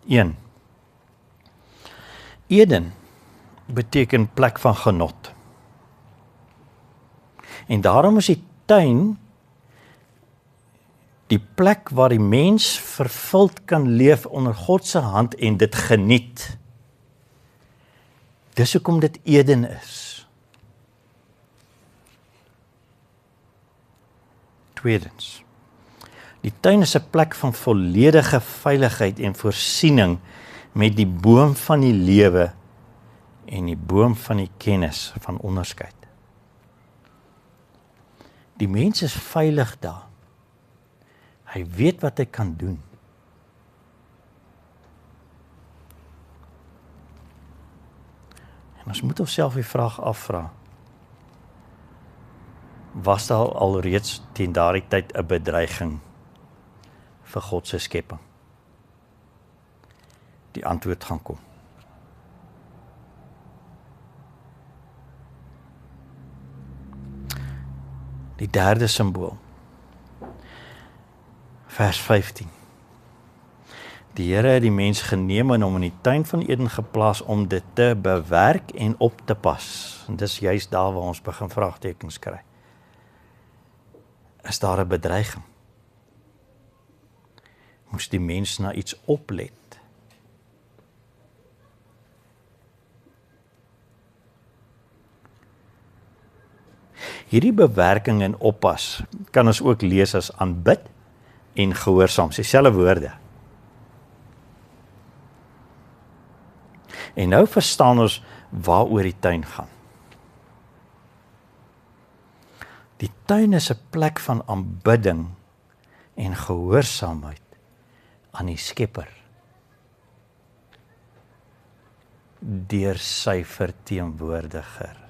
1. Eden beteken plek van genot. En daarom is die tuin die plek waar die mens vervuld kan leef onder God se hand en dit geniet. Dis hoekom dit Eden is. Tweedens, die tuin is 'n plek van volledige veiligheid en voorsiening met die boom van die lewe en die boom van die kennis van onderskeid. Die mens is veilig daar. Hy weet wat hy kan doen. En ons moet onsself die vraag afvra. Was daar alreeds teen daardie tyd 'n bedreiging vir God se skepping? Die antwoord gaan kom. Die derde simbool. Vers 15. Die Here het die mens geneem en hom in die tuin van Eden geplaas om dit te bewerk en op te pas. En dis juist daar waar ons begin vraagtekens kry. Is daar 'n bedreiging? Moes die mens na iets oplet? Hierdie bewerking en oppas kan ons ook lees as aanbid en gehoorsaam, dieselfde woorde. En nou verstaan ons waaroor die tuin gaan. Die tuin is 'n plek van aanbidding en gehoorsaamheid aan die Skepper deur sy verteenwoordiger.